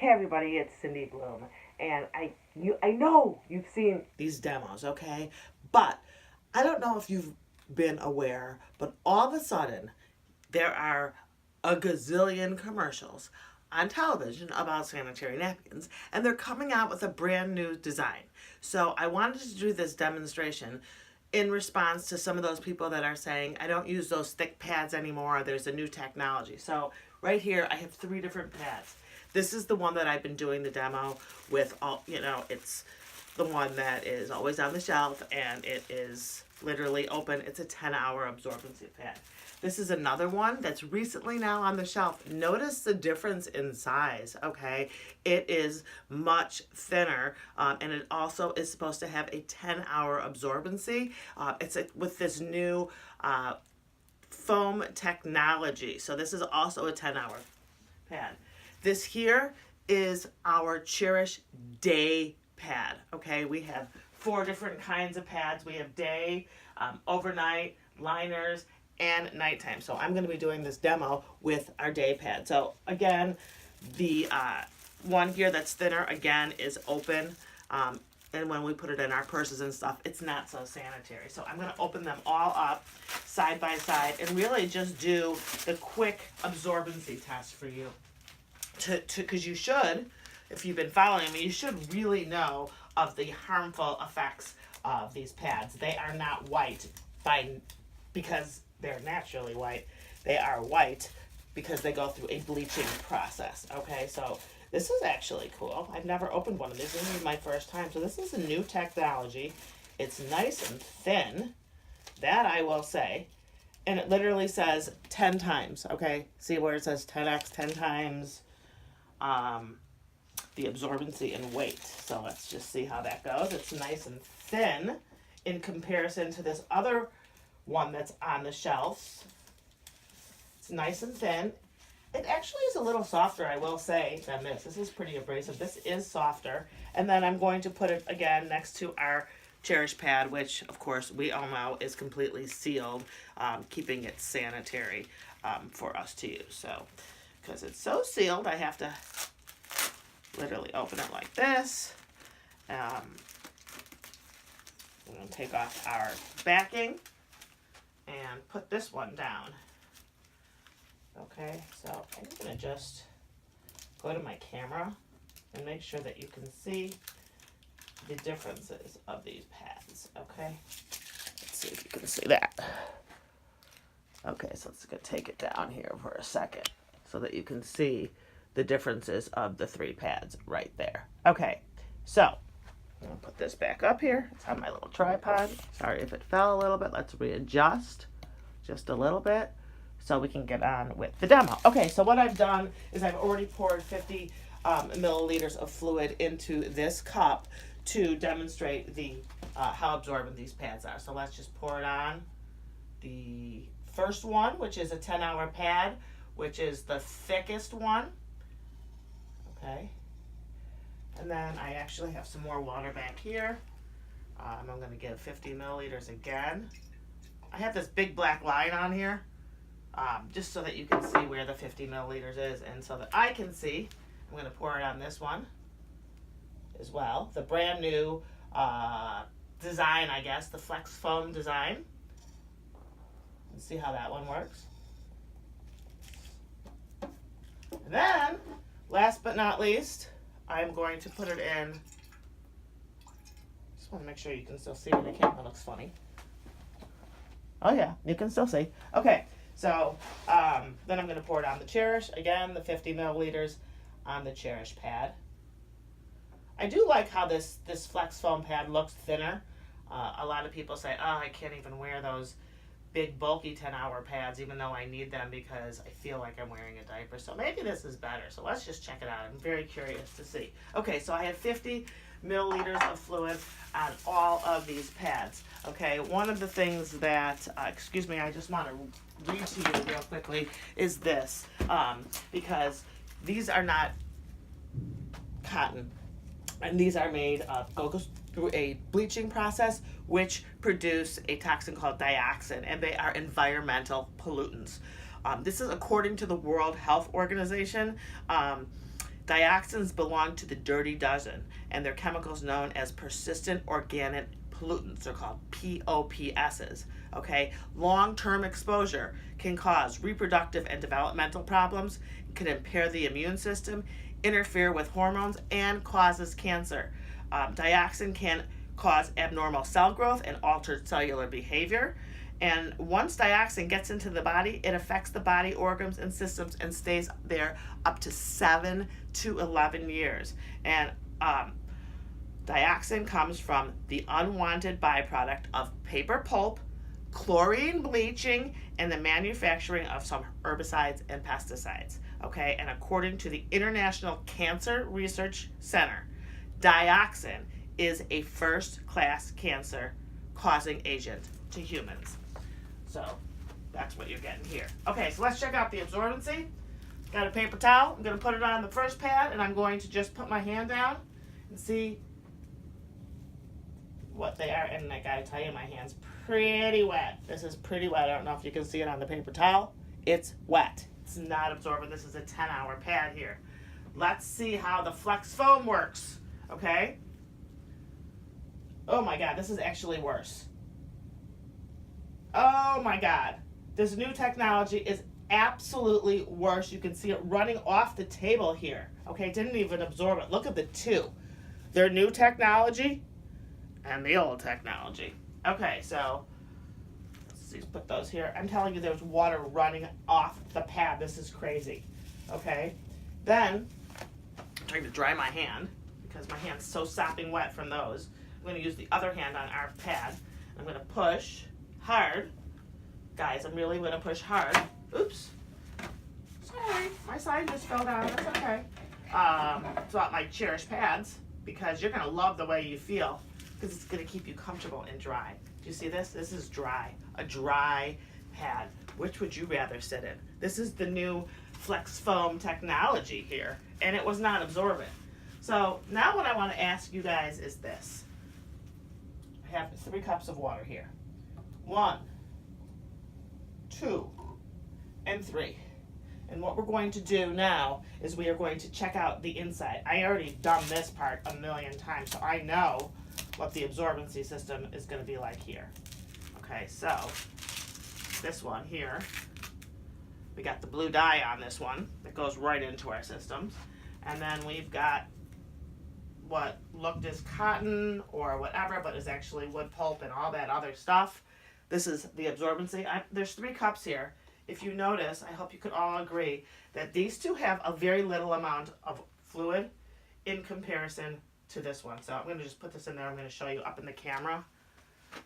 Hey everybody, it's Cindy Bloom, and I know you've seen these demos, okay? But I don't know if you've been aware, but all of a sudden there are a gazillion commercials on television about sanitary napkins, and they're coming out with a brand new design. So I wanted to do this demonstration in response to some of those people that are saying, I don't use those thick pads anymore, there's a new technology. So right here, I have 3 different pads. This is the one that I've been doing the demo with. All it's the one that is always on the shelf, and it is literally open. It's a 10-hour absorbency pad. This is another one that's recently now on the shelf. Notice the difference in size, okay? It is much thinner, and it also is supposed to have a 10-hour absorbency. With this new foam technology. So this is also a 10-hour pad. This here is our Cherish Day pad, okay? We have 4 different kinds of pads. We have day, overnight, liners, and nighttime. So I'm going to be doing this demo with our day pad. So again, the one here that's thinner, again, is open. And when we put it in our purses and stuff, it's not so sanitary. So I'm going to open them all up side by side and really just do the quick absorbency test for you. Because you should, if you've been following me, you should really know of the harmful effects of these pads. They are not white because they're naturally white. They are white because they go through a bleaching process. Okay, so this is actually cool. I've never opened one of these. This is my first time. So this is a new technology. It's nice and thin. That I will say. And it literally says 10 times. Okay, see where it says 10x, 10 times. The absorbency and weight. So let's just see how that goes. It's nice and thin in comparison to this other one that's on the shelves. It's nice and thin. It actually is a little softer, I will say, than this. This is pretty abrasive. This is softer. And then I'm going to put it again next to our Cherish pad, which of course we all know is completely sealed, keeping it sanitary for us to use. So because it's so sealed, I have to literally open it like this. I'm going to take off our backing and put this one down. Okay, so I'm going to just go to my camera and make sure that you can see the differences of these pads. Okay, let's see if you can see that. Okay, so let's go take it down here for a second so that you can see the differences of the 3 pads right there. Okay, so I'm going to put this back up here. It's on my little tripod. Sorry if it fell a little bit. Let's readjust just a little bit so we can get on with the demo. Okay, so what I've done is I've already poured 50 milliliters of fluid into this cup to demonstrate the how absorbent these pads are. So let's just pour it on. The first one, which is a 10-hour pad, which is the thickest one. Okay. And then I actually have some more water back here. I'm going to give 50 milliliters again. I have this big black line on here, just so that you can see where the 50 milliliters is, and so that I can see. I'm going to pour it on this one as well. The brand new design, I guess, the Flex Foam design. Let's see how that one works. And then, last but not least, I'm going to put it in. Just want to make sure you can still see it. The camera looks funny. Oh yeah, you can still see. Okay, so then I'm going to pour it on the Cherish. Again, the 50 milliliters on the Cherish pad. I do like how this Flex Foam pad looks thinner. A lot of people say, oh, I can't even wear those big bulky 10-hour pads even though I need them because I feel like I'm wearing a diaper. So maybe this is better. So let's just check it out. I'm very curious to see. Okay, so I have 50 milliliters of fluid on all of these pads. Okay, one of the things that, excuse me, I just want to read to you real quickly is this, because these are not cotton, and these are made of, goes through a bleaching process which produce a toxin called dioxin, and they are environmental pollutants. This is according to the World Health Organization. Dioxins belong to the dirty dozen, and they're chemicals known as persistent organic pollutants. They're called POPSs. Okay, long-term exposure can cause reproductive and developmental problems, can impair the immune system, interfere with hormones, and causes cancer. Dioxin can cause abnormal cell growth and altered cellular behavior. And once dioxin gets into the body, it affects the body organs and systems and stays there up to 7 to 11 years. And dioxin comes from the unwanted byproduct of paper pulp, chlorine bleaching, and the manufacturing of some herbicides and pesticides. Okay, and according to the International Cancer Research Center, dioxin is a first-class cancer-causing agent to humans. So that's what you're getting here. Okay, so let's check out the absorbency. Got a paper towel. I'm going to put it on the first pad, and I'm going to just put my hand down and see what they are. And I got to tell you, my hand's pretty wet. This is pretty wet. I don't know if you can see it on the paper towel. It's wet. It's not absorbent. This is a 10-hour pad here. Let's see how the Flex Foam works. Okay? Oh my God, this is actually worse. Oh my God. This new technology is absolutely worse. You can see it running off the table here. Okay, it didn't even absorb it. Look at the two. Their new technology and the old technology. Okay, so let's put those here. I'm telling you, there's water running off the pad. This is crazy. Okay, then I'm trying to dry my hand because my hand's so sopping wet from those. I'm going to use the other hand on our pad. I'm going to push hard. Guys, I'm really going to push hard. Oops. Sorry, my side just fell down. That's okay. It's about my Cherish pads because you're going to love the way you feel because it's going to keep you comfortable and dry. Do you see this? This is dry. A dry pad. Which would you rather sit in? This is the new Flex Foam technology here, and it was not absorbent. So now what I want to ask you guys is this. I have 3 cups of water here. 1, 2, and 3. And what we're going to do now is we are going to check out the inside. I already done this part a million times, so I know what the absorbency system is going to be like here. Okay, so this one here, we got the blue dye on this one that goes right into our systems. And then we've got what looked as cotton or whatever, but is actually wood pulp and all that other stuff. This is the absorbency. There's 3 cups here. If you notice, I hope you could all agree that these two have a very little amount of fluid in comparison to this one. So I'm going to just put this in there. I'm going to show you up in the camera.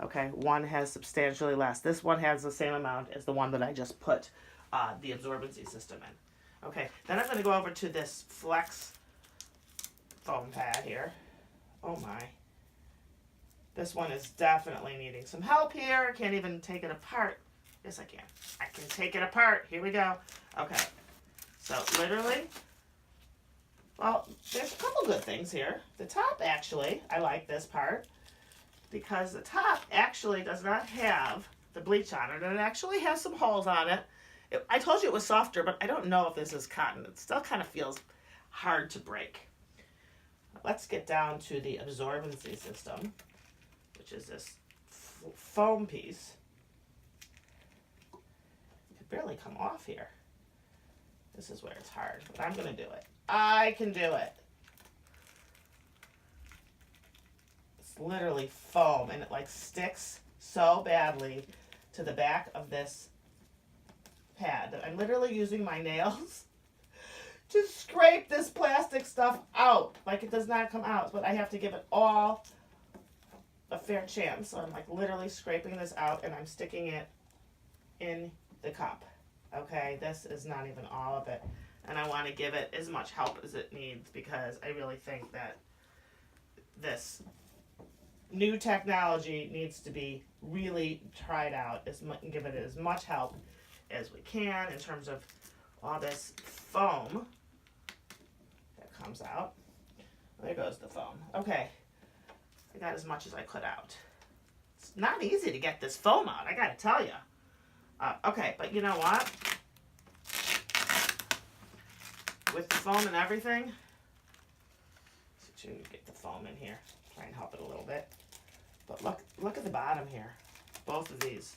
Okay, one has substantially less. This one has the same amount as the one that I just put the absorbency system in. Okay, then I'm going to go over to this Flex Foam pad here. Oh my. This one is definitely needing some help here. I can't even take it apart. Yes, I can. I can take it apart. Here we go. Okay. So literally, well, there's a couple good things here. The top, actually, I like this part because the top actually does not have the bleach on it, and it actually has some holes on it. I told you it was softer, but I don't know if this is cotton. It still kind of feels hard to break. Let's get down to the absorbency system, which is this foam piece. It could barely come off here. This is where it's hard, but I'm going to do it. I can do it. It's literally foam, and it like sticks so badly to the back of this pad that I'm literally using my nails to scrape this plastic stuff out. Like it does not come out, but I have to give it all a fair chance. So I'm like literally scraping this out and I'm sticking it in the cup. Okay, this is not even all of it. And I want to give it as much help as it needs because I really think that this new technology needs to be really tried out and give it as much help as we can in terms of all this foam that comes out. There goes the foam. Okay, I got as much as I could out. It's not easy to get this foam out, I gotta tell you. Okay, but you know what? With the foam and everything, to get the foam in here. Try and help it a little bit. But look at the bottom here. Both of these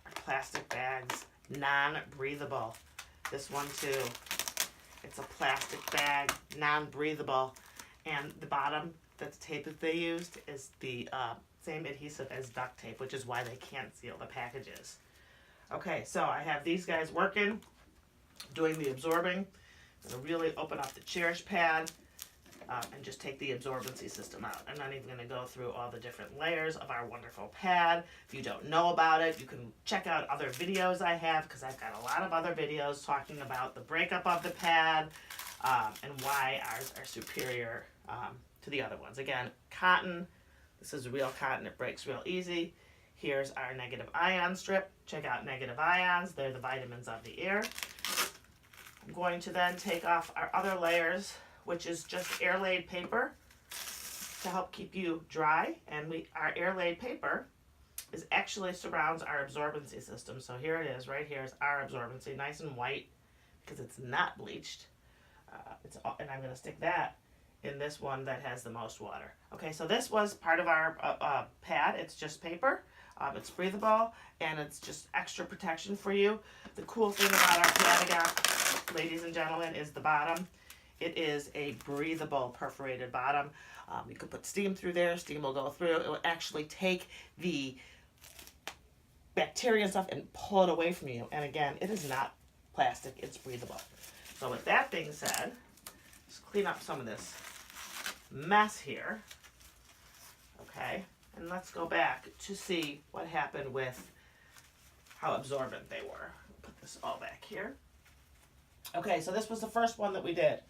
are plastic bags, non-breathable. This one too. It's a plastic bag, non-breathable. And the bottom, that's tape that they used, is the same adhesive as duct tape, which is why they can't seal the packages. Okay, so I have these guys working, doing the absorbing. I'm going to really open up the Cherish pad and just take the absorbency system out. I'm not even going to go through all the different layers of our wonderful pad. If you don't know about it, you can check out other videos I have, because I've got a lot of other videos talking about the breakup of the pad and why ours are superior to the other ones. Again, cotton. This is real cotton. It breaks real easy. Here's our negative ion strip. Check out negative ions. They're the vitamins of the air. I'm going to then take off our other layers, which is just air-laid paper to help keep you dry. And our air-laid paper actually surrounds our absorbency system. So here it is. Right here is our absorbency, nice and white, because it's not bleached. And I'm going to stick that in this one that has the most water. Okay, so this was part of our pad. It's just paper. It's breathable, and it's just extra protection for you. The cool thing about our pad, again, ladies and gentlemen, is the bottom. It is a breathable perforated bottom. You can put steam through there. Steam will go through. It will actually take the bacteria and stuff and pull it away from you. And again, it is not plastic. It's breathable. So with that being said, let's clean up some of this mess here. Okay, and let's go back to see what happened with how absorbent they were. Put this all back here. Okay, so this was the first one that we did.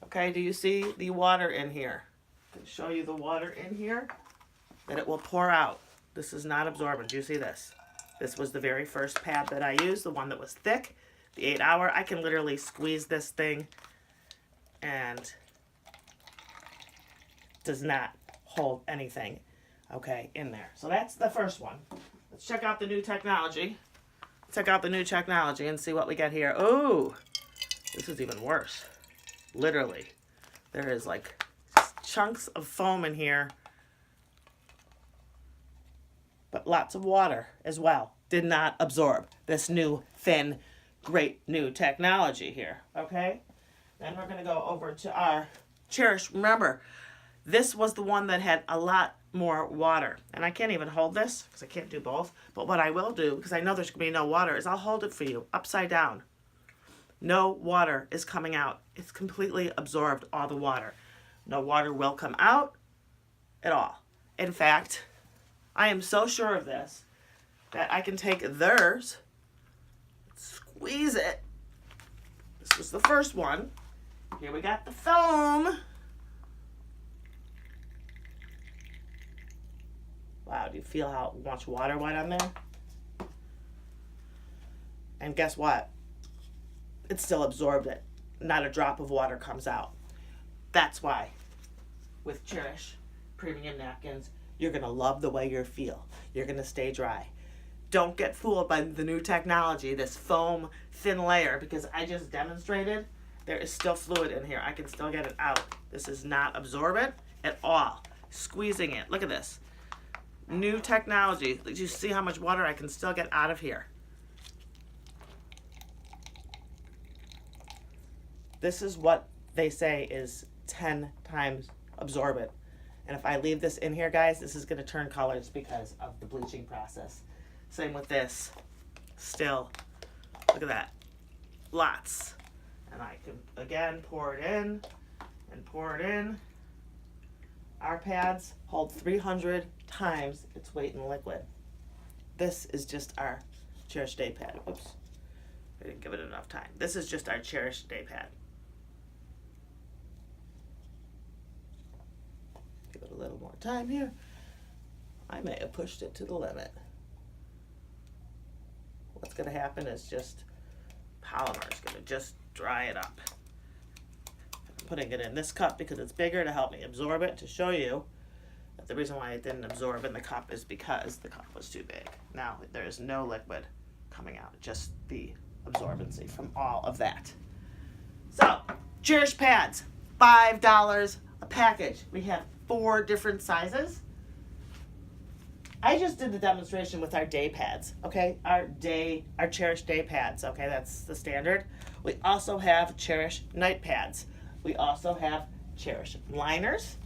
Okay, do you see the water in here? I can show you the water in here that it will pour out. This is not absorbent. Do you see this? This was the very first pad that I used, the one that was thick, the 8-hour. I can literally squeeze this thing and does not hold anything, okay, in there. So that's the first one. Let's check out the new technology. Check out the new technology and see what we get here. Oh, this is even worse. Literally, there is like chunks of foam in here, but lots of water as well. Did not absorb this new thin, great new technology here, okay? Then we're gonna go over to our Cherish. Remember, this was the one that had a lot more water. And I can't even hold this because I can't do both. But what I will do, because I know there's going to be no water, is I'll hold it for you upside down. No water is coming out. It's completely absorbed all the water. No water will come out at all. In fact, I am so sure of this that I can take theirs, squeeze it. This was the first one. Here we got the foam. Wow, do you feel how much water went on there? And guess what? It still absorbed it. Not a drop of water comes out. That's why with Cherish premium napkins, you're going to love the way you feel. You're going to stay dry. Don't get fooled by the new technology, this foam thin layer, because I just demonstrated there is still fluid in here. I can still get it out. This is not absorbent at all. Squeezing it. Look at this. New technology. Did you see how much water I can still get out of here? This is what they say is 10 times absorbent. And if I leave this in here, guys, this is going to turn colors because of the bleaching process. Same with this. Still, look at that. Lots. And I can, again, pour it in and pour it in. Our pads hold 300 times its weight in liquid. This is just our Cherish Day Pad. Oops, I didn't give it enough time. This is just our Cherish Day Pad. Give it a little more time here. I may have pushed it to the limit. What's going to happen is just polymer is going to just dry it up. I'm putting it in this cup because it's bigger to help me absorb it, to show you that the reason why it didn't absorb in the cup is because the cup was too big. Now there is no liquid coming out, just the absorbency from all of that. So, Cherish pads, $5 a package. We have 4 different sizes. I just did the demonstration with our day pads, okay? Our Cherish day pads, okay? That's the standard. We also have Cherish night pads. We also have Cherish liners,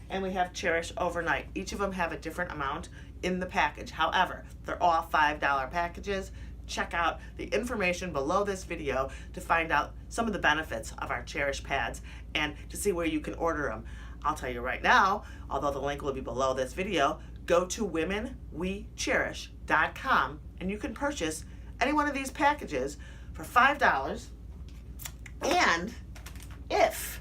and we have Cherish overnight. Each of them have a different amount in the package. However, they're all $5 packages. Check out the information below this video to find out some of the benefits of our Cherish pads and to see where you can order them. I'll tell you right now, although the link will be below this video, go to womenwecherish.com and you can purchase any one of these packages for $5. And if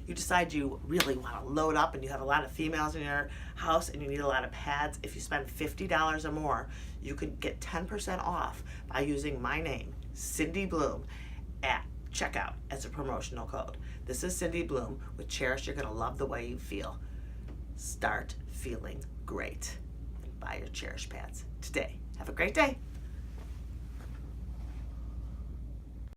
you decide you really want to load up and you have a lot of females in your house and you need a lot of pads, if you spend $50 or more, you could get 10% off by using my name, Cindy Bloom, at checkout as a promotional code. This is Cindy Bloom with Cherish. You're going to love the way you feel. Start feeling great and buy your Cherish pads today. Have a great day.